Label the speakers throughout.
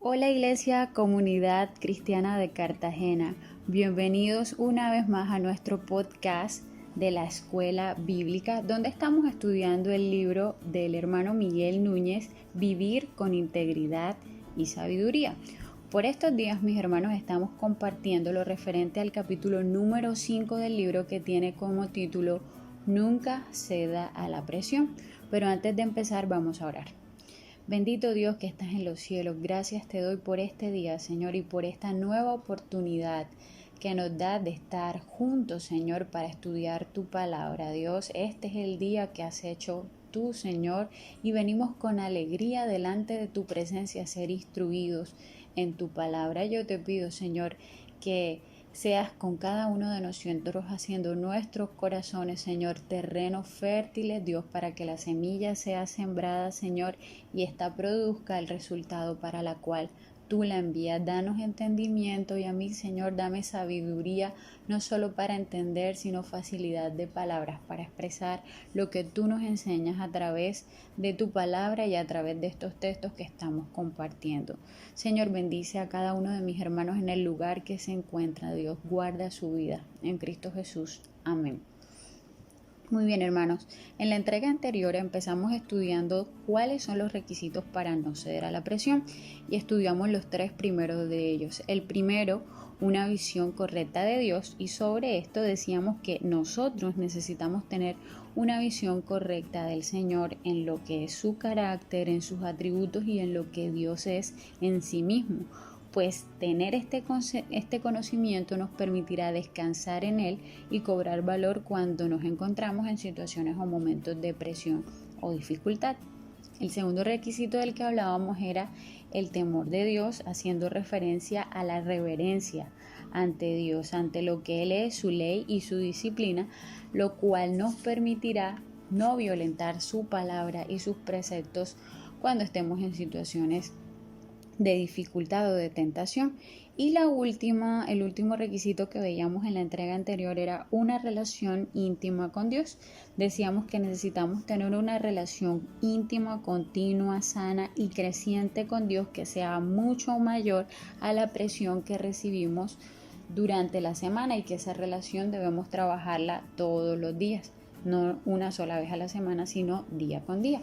Speaker 1: Hola Iglesia, comunidad cristiana de Cartagena. Bienvenidos una vez más a nuestro podcast de la Escuela Bíblica, donde estamos estudiando el libro del hermano Miguel Núñez, Vivir con Integridad y Sabiduría. Por estos días, mis hermanos, estamos compartiendo lo referente al capítulo número 5 del libro, que tiene como título Nunca ceda a la presión. Pero antes de empezar, vamos a orar. Bendito Dios que estás en los cielos, gracias te doy por este día, Señor, y por esta nueva oportunidad que nos da de estar juntos, Señor, para estudiar tu palabra. Dios, este es el día que has hecho tú, Señor, y venimos con alegría delante de tu presencia a ser instruidos en tu palabra. Yo te pido, Señor, que seas con cada uno de nosotros haciendo nuestros corazones, Señor, terrenos fértiles, Dios, para que la semilla sea sembrada, Señor, y ésta produzca el resultado para la cual tú la envías. Danos entendimiento y a mí, Señor, dame sabiduría, no solo para entender, sino facilidad de palabras para expresar lo que tú nos enseñas a través de tu palabra y a través de estos textos que estamos compartiendo. Señor, bendice a cada uno de mis hermanos en el lugar que se encuentra. Dios, guarda su vida en Cristo Jesús. Amén. Muy bien, hermanos, en la entrega anterior empezamos estudiando cuáles son los requisitos para no ceder a la presión y estudiamos los tres primeros de ellos. El primero, una visión correcta de Dios, y sobre esto decíamos que nosotros necesitamos tener una visión correcta del Señor en lo que es su carácter, en sus atributos y en lo que Dios es en sí mismo. Pues tener este conocimiento nos permitirá descansar en él y cobrar valor cuando nos encontramos en situaciones o momentos de presión o dificultad. El segundo requisito del que hablábamos era el temor de Dios, haciendo referencia a la reverencia ante Dios, ante lo que Él es, su ley y su disciplina, lo cual nos permitirá no violentar su palabra y sus preceptos cuando estemos en situaciones de dificultad o de tentación. Y el último requisito que veíamos en la entrega anterior era una relación íntima con Dios. Decíamos que necesitamos tener una relación íntima, continua, sana y creciente con Dios, que sea mucho mayor a la presión que recibimos durante la semana, y que esa relación debemos trabajarla todos los días, no una sola vez a la semana, sino día con día.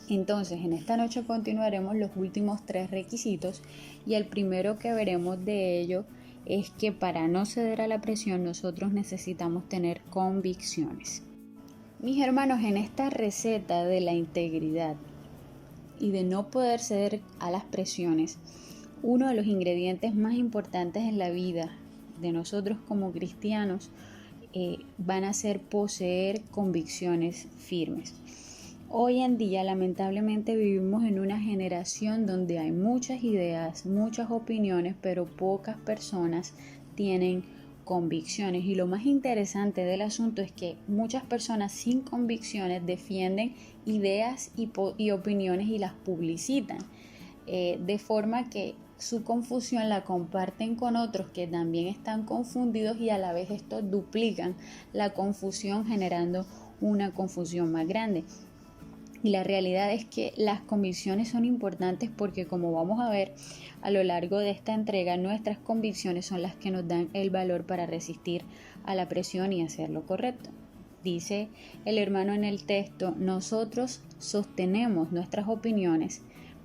Speaker 1: Entonces, en esta noche continuaremos los últimos tres requisitos, y el primero que veremos de ello es que para no ceder a la presión nosotros necesitamos tener convicciones. Mis hermanos, en esta receta de la integridad y de no poder ceder a las presiones, uno de los ingredientes más importantes en la vida de nosotros como cristianos van a ser poseer convicciones firmes. Hoy en día, lamentablemente, vivimos en una generación donde hay muchas ideas, muchas opiniones, pero pocas personas tienen convicciones. Y lo más interesante del asunto es que muchas personas sin convicciones defienden ideas y opiniones y las publicitan, de forma que su confusión la comparten con otros que también están confundidos, y a la vez estos duplican la confusión, generando una confusión más grande. Y la realidad es que las convicciones son importantes porque, como vamos a ver a lo largo de esta entrega, nuestras convicciones son las que nos dan el valor para resistir a la presión y hacer lo correcto. Dice el hermano en el texto: nosotros sostenemos nuestras opiniones,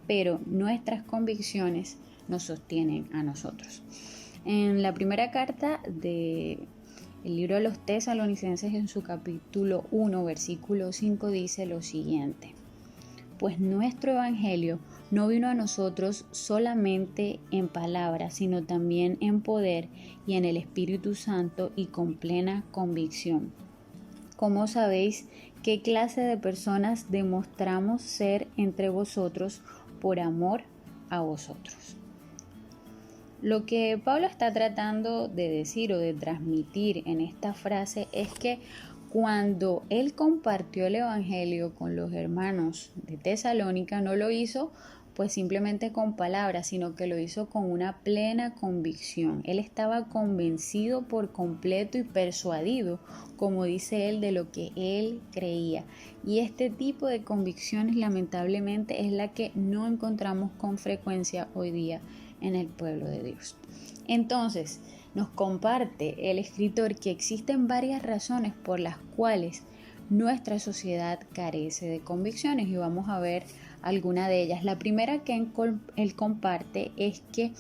Speaker 1: pero nuestras convicciones nos sostienen a nosotros. En la primera carta de el libro de los Tesalonicenses, en su capítulo 1, versículo 5, dice lo siguiente: pues nuestro evangelio no vino a nosotros solamente en palabras, sino también en poder y en el Espíritu Santo y con plena convicción. ¿Cómo sabéis qué clase de personas demostramos ser entre vosotros por amor a vosotros? Lo que Pablo está tratando de decir o de transmitir en esta frase es que cuando él compartió el evangelio con los hermanos de Tesalónica, no lo hizo pues simplemente con palabras, sino que lo hizo con una plena convicción. Él estaba convencido por completo y persuadido, como dice él, de lo que él creía. Y este tipo de convicciones lamentablemente es la que no encontramos con frecuencia hoy día en el pueblo de Dios. Entonces, nos comparte el escritor que existen varias razones por las cuales nuestra sociedad carece de convicciones y vamos a ver alguna de ellas. La primera que él comparte es que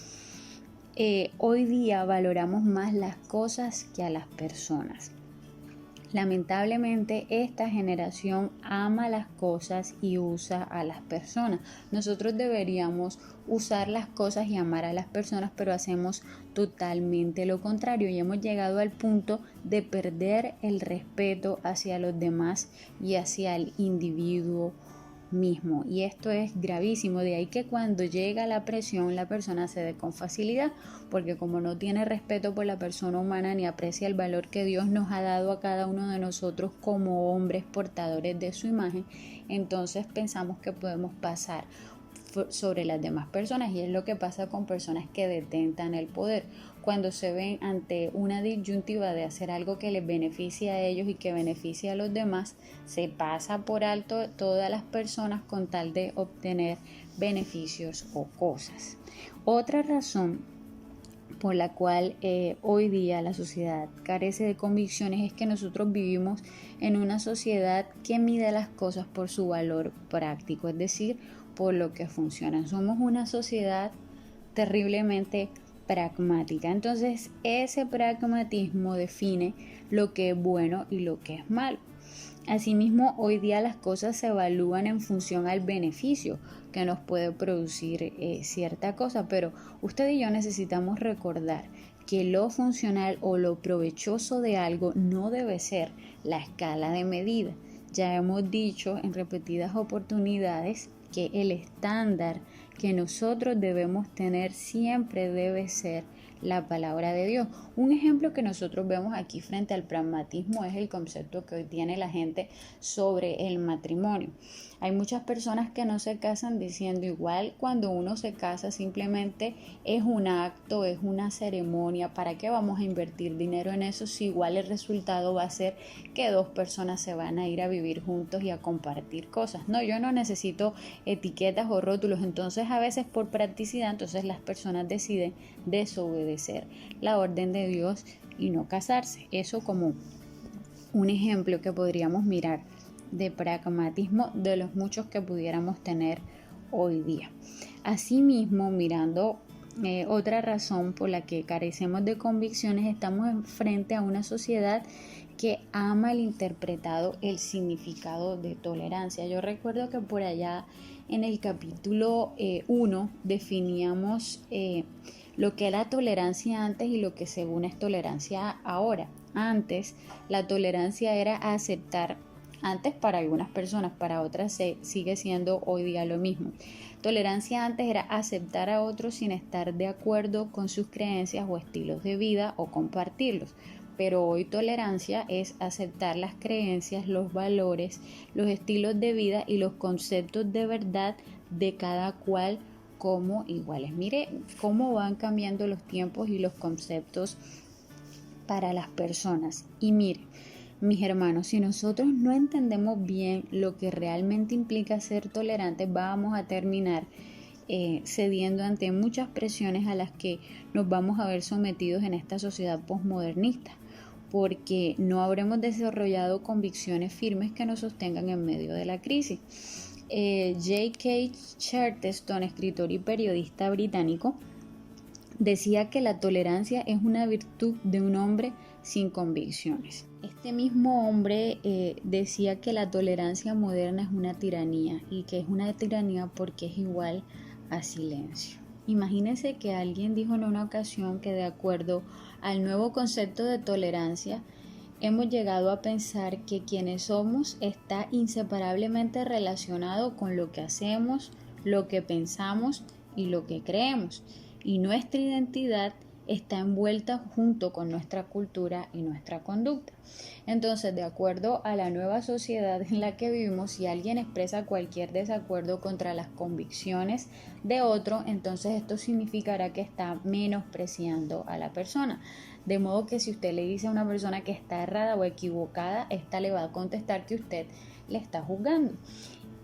Speaker 1: hoy día valoramos más las cosas que a las personas. Lamentablemente esta generación ama las cosas y usa a las personas. Nosotros deberíamos usar las cosas y amar a las personas, pero hacemos totalmente lo contrario y hemos llegado al punto de perder el respeto hacia los demás y hacia el individuo mismo, y esto es gravísimo. De ahí que cuando llega la presión la persona cede con facilidad, porque como no tiene respeto por la persona humana ni aprecia el valor que Dios nos ha dado a cada uno de nosotros como hombres portadores de su imagen, entonces pensamos que podemos pasar sobre las demás personas, y es lo que pasa con personas que detentan el poder. Cuando se ven ante una disyuntiva de hacer algo que les beneficie a ellos y que beneficie a los demás, se pasa por alto todas las personas con tal de obtener beneficios o cosas. Otra razón por la cual hoy día la sociedad carece de convicciones es que nosotros vivimos en una sociedad que mide las cosas por su valor práctico, es decir, por lo que funcionan. Somos una sociedad terriblemente pragmática. Entonces, ese pragmatismo define lo que es bueno y lo que es malo. Asimismo, hoy día las cosas se evalúan en función al beneficio que nos puede producir cierta cosa, pero usted y yo necesitamos recordar que lo funcional o lo provechoso de algo no debe ser la escala de medida. Ya hemos dicho en repetidas oportunidades que el estándar que nosotros debemos tener siempre debe ser la palabra de Dios. Un ejemplo que nosotros vemos aquí frente al pragmatismo es el concepto que hoy tiene la gente sobre el matrimonio. Hay muchas personas que no se casan diciendo igual cuando uno se casa simplemente es un acto, es una ceremonia, ¿para qué vamos a invertir dinero en eso si igual el resultado va a ser que dos personas se van a ir a vivir juntos y a compartir cosas? No, yo no necesito etiquetas o rótulos, entonces a veces por practicidad, entonces las personas deciden desobedecer la orden de Dios y no casarse. Eso como un ejemplo que podríamos mirar de pragmatismo de los muchos que pudiéramos tener hoy día. Asimismo, mirando otra razón por la que carecemos de convicciones, estamos frente a una sociedad que ha malinterpretado el significado de tolerancia. Yo recuerdo que por allá en el capítulo 1 definíamos lo que era tolerancia antes y lo que según es tolerancia ahora. Antes, la tolerancia era aceptar, antes para algunas personas, para otras sigue siendo hoy día lo mismo. Tolerancia antes era aceptar a otros sin estar de acuerdo con sus creencias o estilos de vida o compartirlos. Pero hoy tolerancia es aceptar las creencias, los valores, los estilos de vida y los conceptos de verdad de cada cual como iguales. Mire cómo van cambiando los tiempos y los conceptos para las personas. Y mire, mis hermanos, si nosotros no entendemos bien lo que realmente implica ser tolerantes, vamos a terminar cediendo ante muchas presiones a las que nos vamos a ver sometidos en esta sociedad posmodernista, porque no habremos desarrollado convicciones firmes que nos sostengan en medio de la crisis. J.K. Chesterton, escritor y periodista británico, decía que la tolerancia es una virtud de un hombre sin convicciones. Este mismo hombre decía que la tolerancia moderna es una tiranía, y que es una tiranía porque es igual a silencio. Imagínense que alguien dijo en una ocasión que de acuerdo al nuevo concepto de tolerancia, hemos llegado a pensar que quienes somos está inseparablemente relacionado con lo que hacemos, lo que pensamos y lo que creemos. Y nuestra identidad está envuelta junto con nuestra cultura y nuestra conducta. Entonces, de acuerdo a la nueva sociedad en la que vivimos, si alguien expresa cualquier desacuerdo contra las convicciones de otro, entonces esto significará que está menospreciando a la persona. De modo que si usted le dice a una persona que está errada o equivocada, esta le va a contestar que usted le está juzgando.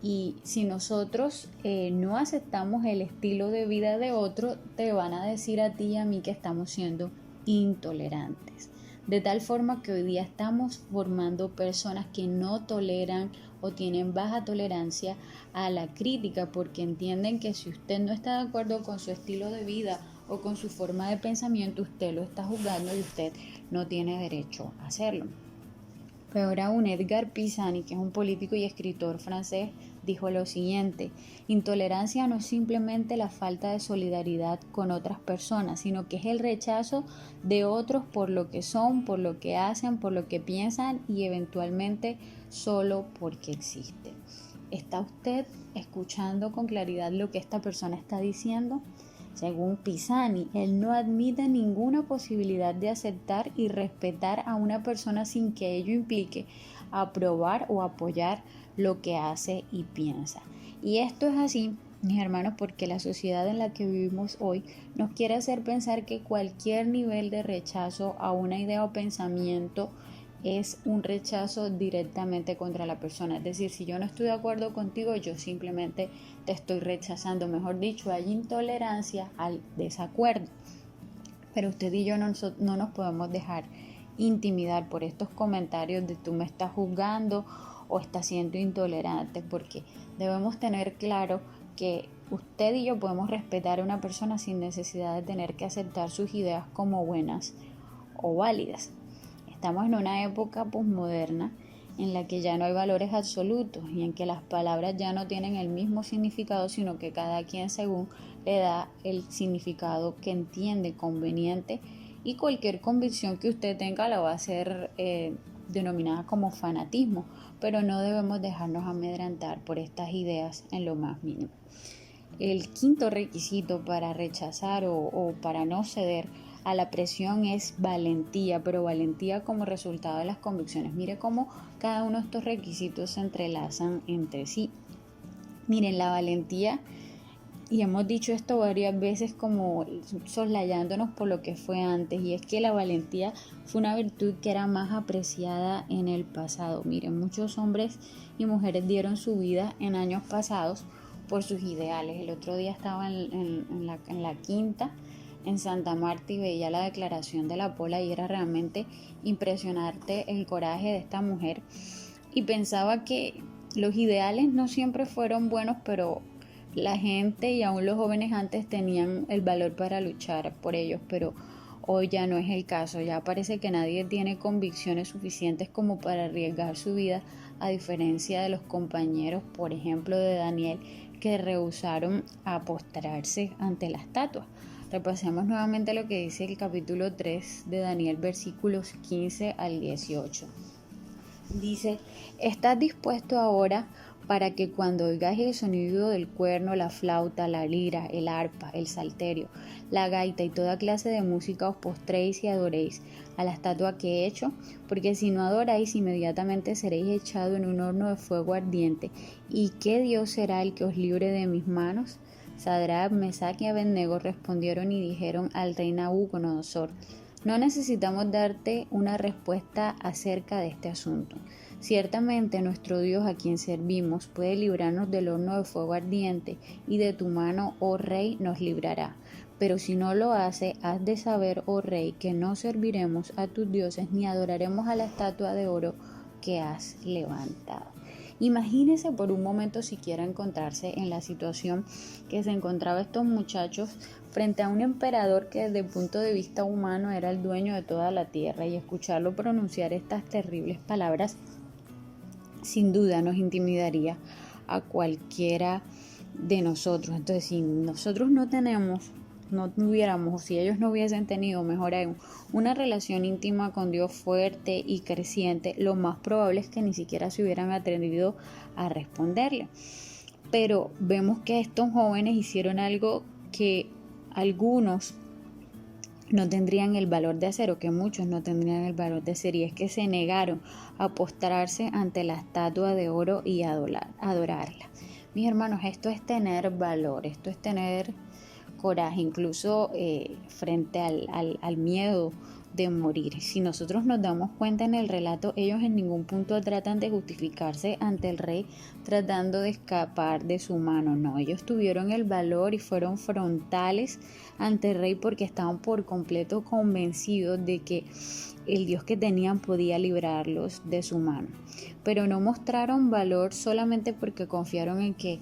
Speaker 1: Y si nosotros no aceptamos el estilo de vida de otro, te van a decir a ti y a mí que estamos siendo intolerantes. De tal forma que hoy día estamos formando personas que no toleran o tienen baja tolerancia a la crítica, porque entienden que si usted no está de acuerdo con su estilo de vida o con su forma de pensamiento, usted lo está juzgando y usted no tiene derecho a hacerlo. Peor aún, Edgar Pisani, que es un político y escritor francés, dijo lo siguiente: intolerancia no es simplemente la falta de solidaridad con otras personas, sino que es el rechazo de otros por lo que son, por lo que hacen, por lo que piensan y eventualmente solo porque existen. ¿Está usted escuchando con claridad lo que esta persona está diciendo? Según Pisani, él no admite ninguna posibilidad de aceptar y respetar a una persona sin que ello implique aprobar o apoyar lo que hace y piensa. Y esto es así, mis hermanos, porque la sociedad en la que vivimos hoy nos quiere hacer pensar que cualquier nivel de rechazo a una idea o pensamiento es un rechazo directamente contra la persona. Es decir, si yo no estoy de acuerdo contigo, yo simplemente te estoy rechazando. Mejor dicho, hay intolerancia al desacuerdo. Pero usted y yo no nos podemos dejar intimidar por estos comentarios de tú me estás juzgando o estás siendo intolerante, porque debemos tener claro que usted y yo podemos respetar a una persona sin necesidad de tener que aceptar sus ideas como buenas o válidas. Estamos en una época posmoderna en la que ya no hay valores absolutos y en que las palabras ya no tienen el mismo significado, sino que cada quien según le da el significado que entiende conveniente, y cualquier convicción que usted tenga la va a ser denominada como fanatismo, pero no debemos dejarnos amedrentar por estas ideas en lo más mínimo. El quinto requisito para rechazar o para no ceder a la presión es valentía, pero valentía como resultado de las convicciones. Mire cómo cada uno de estos requisitos se entrelazan entre sí. Miren, la valentía, y hemos dicho esto varias veces como soslayándonos por lo que fue antes, y es que la valentía fue una virtud que era más apreciada en el pasado. Miren, muchos hombres y mujeres dieron su vida en años pasados por sus ideales. El otro día estaba en la quinta en Santa Marta y veía la declaración de la Pola y era realmente impresionante el coraje de esta mujer, y pensaba que los ideales no siempre fueron buenos, pero la gente y aún los jóvenes antes tenían el valor para luchar por ellos, pero hoy ya no es el caso. Ya parece que nadie tiene convicciones suficientes como para arriesgar su vida, a diferencia de los compañeros, por ejemplo, de Daniel, que rehusaron a postrarse ante la estatua. Repasemos nuevamente lo que dice el capítulo 3 de Daniel, versículos 15 al 18. Dice: ¿estás dispuesto ahora para que cuando oigáis el sonido del cuerno, la flauta, la lira, el arpa, el salterio, la gaita y toda clase de música os postréis y adoréis a la estatua que he hecho? Porque si no adoráis, inmediatamente seréis echado en un horno de fuego ardiente. ¿Y qué Dios será el que os libre de mis manos? Sadrach, Mesach y Abednego respondieron y dijeron al rey Nabucodonosor: no necesitamos darte una respuesta acerca de este asunto. Ciertamente nuestro Dios, a quien servimos, puede librarnos del horno de fuego ardiente, y de tu mano, oh rey, nos librará. Pero si no lo hace, has de saber, oh rey, que no serviremos a tus dioses ni adoraremos a la estatua de oro que has levantado. Imagínese por un momento siquiera encontrarse en la situación que se encontraba estos muchachos frente a un emperador que desde el punto de vista humano era el dueño de toda la tierra, y escucharlo pronunciar estas terribles palabras sin duda nos intimidaría a cualquiera de nosotros. Entonces, si nosotros no tuviéramos, o si ellos no hubiesen tenido, mejor aún, una relación íntima con Dios fuerte y creciente, lo más probable es que ni siquiera se hubieran atrevido a responderle. Pero vemos que estos jóvenes hicieron algo que algunos no tendrían el valor de hacer, o que muchos no tendrían el valor de hacer, y es que se negaron a postrarse ante la estatua de oro y adorarla. Mis hermanos, esto es tener valor, esto es tener coraje, incluso frente al miedo de morir. Si nosotros nos damos cuenta en el relato, ellos en ningún punto tratan de justificarse ante el rey tratando de escapar de su mano. No, ellos tuvieron el valor y fueron frontales ante el rey porque estaban por completo convencidos de que el Dios que tenían podía librarlos de su mano. Pero no mostraron valor solamente porque confiaron en que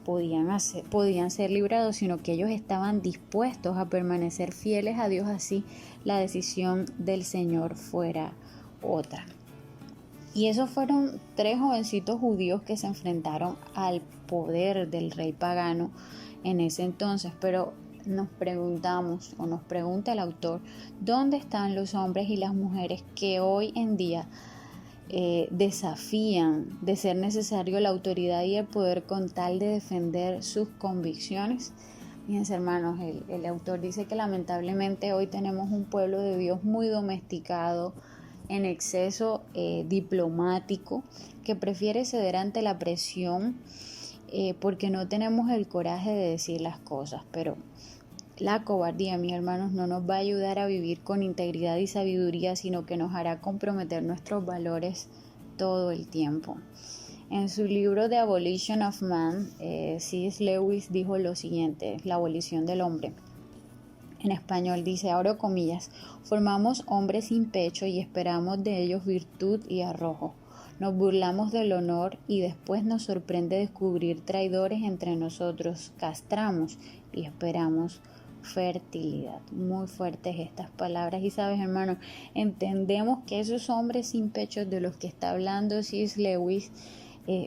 Speaker 1: podían ser librados, sino que ellos estaban dispuestos a permanecer fieles a Dios, así la decisión del Señor fuera otra. Y esos fueron 3 jovencitos judíos que se enfrentaron al poder del rey pagano en ese entonces, pero nos preguntamos, o nos pregunta el autor, ¿dónde están los hombres y las mujeres que hoy en día desafían de ser necesario la autoridad y el poder con tal de defender sus convicciones? Fíjense, hermanos, el autor dice que lamentablemente hoy tenemos un pueblo de Dios muy domesticado, en exceso diplomático, que prefiere ceder ante la presión porque no tenemos el coraje de decir las cosas. Pero la cobardía, mis hermanos, no nos va a ayudar a vivir con integridad y sabiduría, sino que nos hará comprometer nuestros valores todo el tiempo. En su libro The Abolition of Man, C.S. Lewis dijo lo siguiente: la abolición del hombre. En español dice, abro comillas, formamos hombres sin pecho y esperamos de ellos virtud y arrojo. Nos burlamos del honor y después nos sorprende descubrir traidores entre nosotros. Castramos y esperamos fertilidad. Muy fuertes estas palabras. Y sabes, hermano, entendemos que esos hombres sin pechos de los que está hablando C.S. Lewis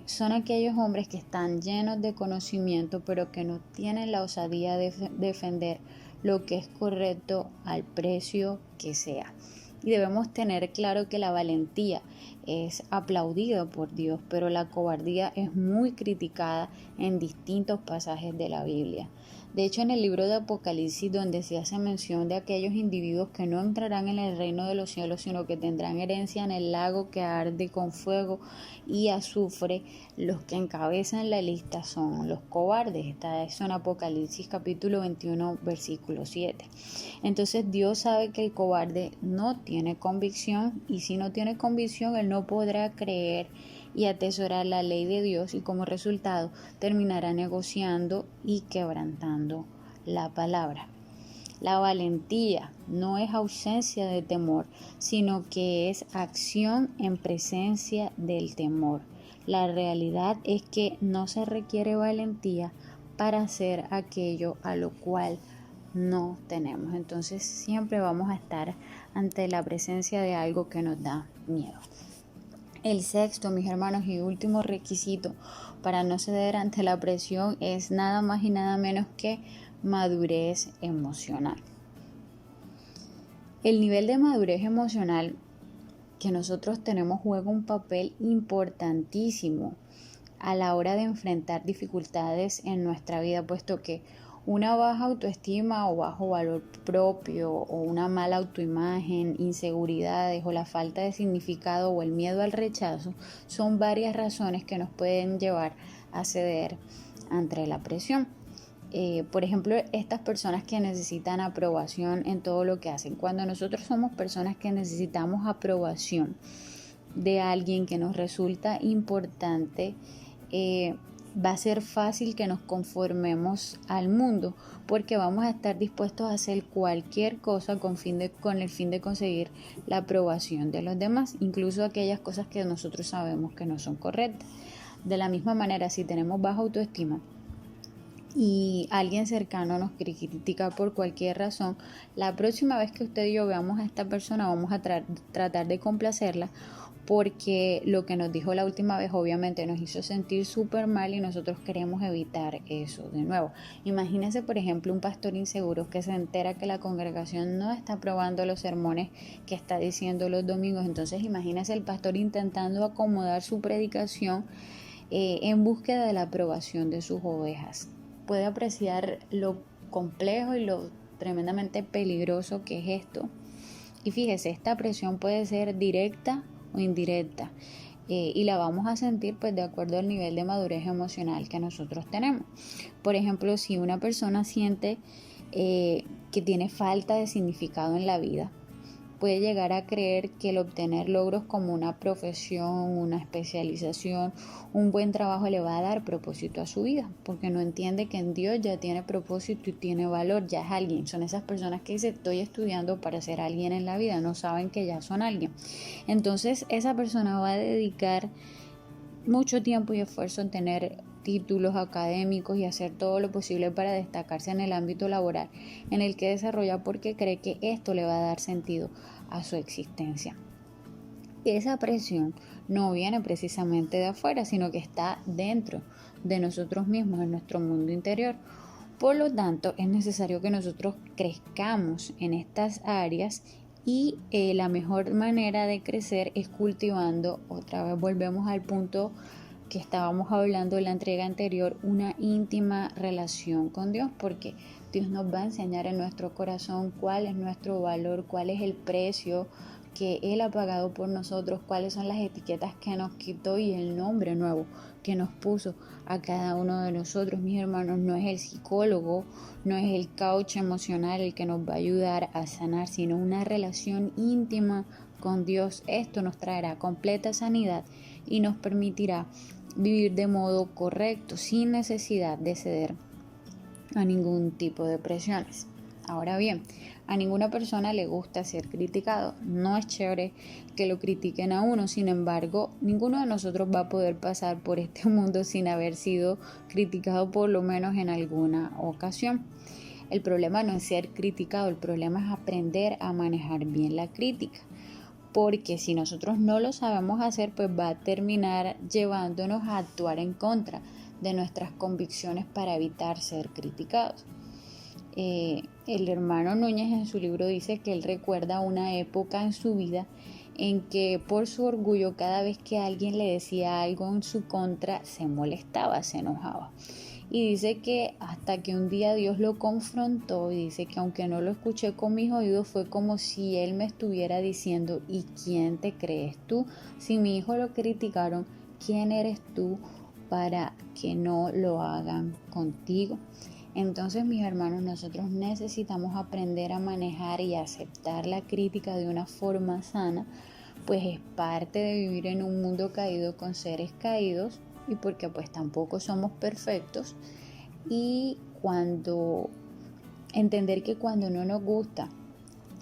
Speaker 1: son aquellos hombres que están llenos de conocimiento, pero que no tienen la osadía de defender lo que es correcto al precio que sea. Y debemos tener claro que la valentía es aplaudida por Dios, pero la cobardía es muy criticada en distintos pasajes de la Biblia. De hecho, en el libro de Apocalipsis, donde se hace mención de aquellos individuos que no entrarán en el reino de los cielos, sino que tendrán herencia en el lago que arde con fuego y azufre, los que encabezan la lista son los cobardes. Está eso en Apocalipsis capítulo 21, versículo 7. Entonces Dios sabe que el cobarde no tiene convicción, y si no tiene convicción, él no podrá creer y atesorar la ley de Dios, y como resultado terminará negociando y quebrantando la palabra. La valentía no es ausencia de temor, sino que es acción en presencia del temor. La realidad es que no se requiere valentía para hacer aquello a lo cual no tenemos. Entonces siempre vamos a estar ante la presencia de algo que nos da miedo. El sexto, mis hermanos, y último requisito para no ceder ante la presión es nada más y nada menos que madurez emocional. El nivel de madurez emocional que nosotros tenemos juega un papel importantísimo a la hora de enfrentar dificultades en nuestra vida, puesto que una baja autoestima o bajo valor propio o una mala autoimagen, inseguridades o la falta de significado o el miedo al rechazo son varias razones que nos pueden llevar a ceder ante la presión. Por ejemplo, estas personas que necesitan aprobación en todo lo que hacen. Cuando nosotros somos personas que necesitamos aprobación de alguien que nos resulta importante, va a ser fácil que nos conformemos al mundo, porque vamos a estar dispuestos a hacer cualquier cosa con el fin de conseguir la aprobación de los demás, incluso aquellas cosas que nosotros sabemos que no son correctas. De la misma manera, si tenemos baja autoestima y alguien cercano nos critica por cualquier razón, la próxima vez que usted y yo veamos a esta persona vamos a tratar de complacerla, porque lo que nos dijo la última vez obviamente nos hizo sentir súper mal y nosotros queremos evitar eso de nuevo. Imagínese, por ejemplo, un pastor inseguro que se entera que la congregación no está aprobando los sermones que está diciendo los domingos. Entonces imagínese el pastor intentando acomodar su predicación en búsqueda de la aprobación de sus ovejas. Puede apreciar lo complejo y lo tremendamente peligroso que es esto. Y fíjese, esta presión puede ser directa o indirecta. Y la vamos a sentir pues de acuerdo al nivel de madurez emocional que nosotros tenemos. Por ejemplo, si una persona siente que tiene falta de significado en la vida, puede llegar a creer que el obtener logros como una profesión, una especialización, un buen trabajo le va a dar propósito a su vida, porque no entiende que en Dios ya tiene propósito y tiene valor, ya es alguien. Son esas personas que dicen, estoy estudiando para ser alguien en la vida, no saben que ya son alguien. Entonces esa persona va a dedicar mucho tiempo y esfuerzo en tener títulos académicos y hacer todo lo posible para destacarse en el ámbito laboral en el que desarrolla, porque cree que esto le va a dar sentido a su existencia. Esa presión no viene precisamente de afuera, sino que está dentro de nosotros mismos, en nuestro mundo interior. Por lo tanto, es necesario que nosotros crezcamos en estas áreas y la mejor manera de crecer es cultivando, otra vez volvemos al punto que estábamos hablando en la entrega anterior, una íntima relación con Dios, porque Dios nos va a enseñar en nuestro corazón cuál es nuestro valor, cuál es el precio que Él ha pagado por nosotros, cuáles son las etiquetas que nos quitó y el nombre nuevo que nos puso a cada uno de nosotros. Mis hermanos, no es el psicólogo, no es el coach emocional el que nos va a ayudar a sanar, sino una relación íntima con Dios. Esto nos traerá completa sanidad y nos permitirá vivir de modo correcto, sin necesidad de ceder a ningún tipo de presiones. Ahora bien, a ninguna persona le gusta ser criticado. No es chévere que lo critiquen a uno. Sin embargo, ninguno de nosotros va a poder pasar por este mundo sin haber sido criticado por lo menos en alguna ocasión. El problema no es ser criticado, el problema es aprender a manejar bien la crítica. Porque si nosotros no lo sabemos hacer, pues va a terminar llevándonos a actuar en contra de nuestras convicciones para evitar ser criticados. El hermano Núñez en su libro dice que él recuerda una época en su vida en que por su orgullo cada vez que alguien le decía algo en su contra se molestaba, se enojaba. Y dice que hasta que un día Dios lo confrontó y dice que aunque no lo escuché con mis oídos fue como si Él me estuviera diciendo, ¿y quién te crees tú? Si mi hijo lo criticaron, ¿quién eres tú para que no lo hagan contigo? Entonces, mis hermanos, nosotros necesitamos aprender a manejar y aceptar la crítica de una forma sana, pues es parte de vivir en un mundo caído con seres caídos y porque pues tampoco somos perfectos. Y cuando entender que cuando no nos gusta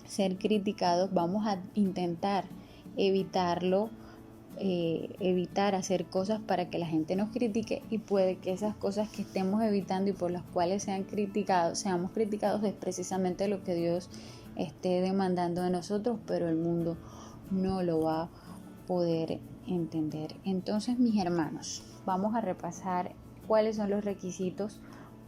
Speaker 1: ser criticados, vamos a intentar evitarlo, evitar hacer cosas para que la gente nos critique, y puede que esas cosas que estemos evitando y por las cuales seamos criticados es precisamente lo que Dios esté demandando de nosotros, pero el mundo no lo va a poder entender. Entonces, mis hermanos, vamos a repasar cuáles son los requisitos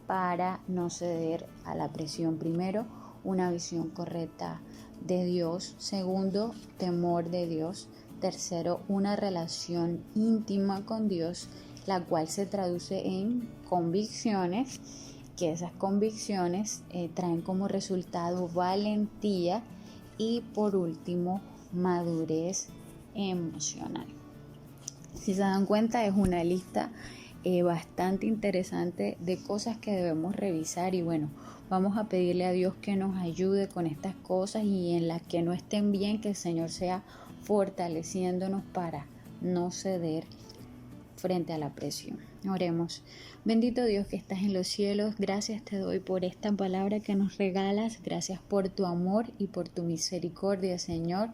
Speaker 1: para no ceder a la presión. Primero, una visión correcta de Dios. Segundo, temor de Dios. Tercero, una relación íntima con Dios, la cual se traduce en convicciones, que esas convicciones traen como resultado valentía. Y por último, madurez emocional. Si se dan cuenta, es una lista bastante interesante de cosas que debemos revisar, y bueno, vamos a pedirle a Dios que nos ayude con estas cosas, y en las que no estén bien, que el Señor sea fortaleciéndonos para no ceder frente a la presión. Oremos. Bendito Dios que estás en los cielos, gracias te doy por esta palabra que nos regalas, gracias por tu amor y por tu misericordia, Señor.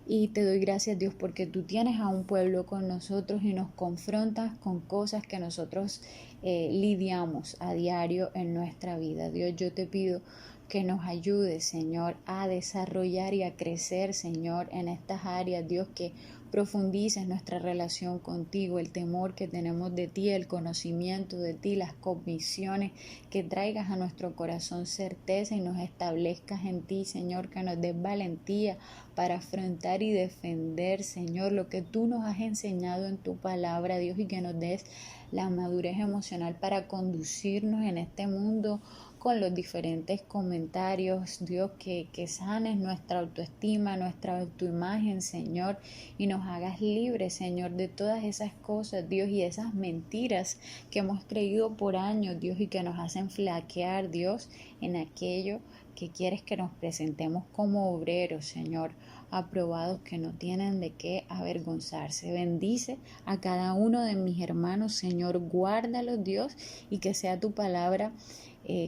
Speaker 1: Y te doy gracias, Dios, porque tú tienes a un pueblo con nosotros y nos confrontas con cosas que nosotros lidiamos a diario en nuestra vida. Dios, yo te pido que nos ayudes, Señor, a desarrollar y a crecer, Señor, en estas áreas. Dios, que profundices nuestra relación contigo, el temor que tenemos de ti, el conocimiento de ti, las convicciones, que traigas a nuestro corazón certeza y nos establezcas en ti, Señor, que nos des valentía para afrontar y defender, Señor, lo que tú nos has enseñado en tu palabra, Dios, y que nos des la madurez emocional para conducirnos en este mundo con los diferentes comentarios, Dios, que sanes nuestra autoestima, nuestra autoimagen, Señor, y nos hagas libres, Señor, de todas esas cosas, Dios, y esas mentiras que hemos creído por años, Dios, y que nos hacen flaquear, Dios, en aquello que quieres que nos presentemos como obreros, Señor, aprobados, que no tienen de qué avergonzarse. Bendice a cada uno de mis hermanos, Señor, guárdalos, Dios, y que sea tu palabra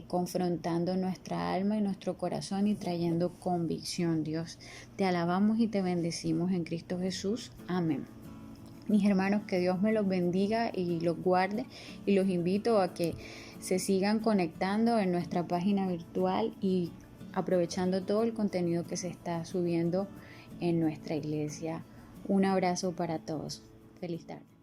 Speaker 1: confrontando nuestra alma y nuestro corazón y trayendo convicción, Dios. Te alabamos y te bendecimos en Cristo Jesús. Amén. Mis hermanos, que Dios me los bendiga y los guarde, y los invito a que se sigan conectando en nuestra página virtual y aprovechando todo el contenido que se está subiendo en nuestra iglesia. Un abrazo para todos. Feliz tarde.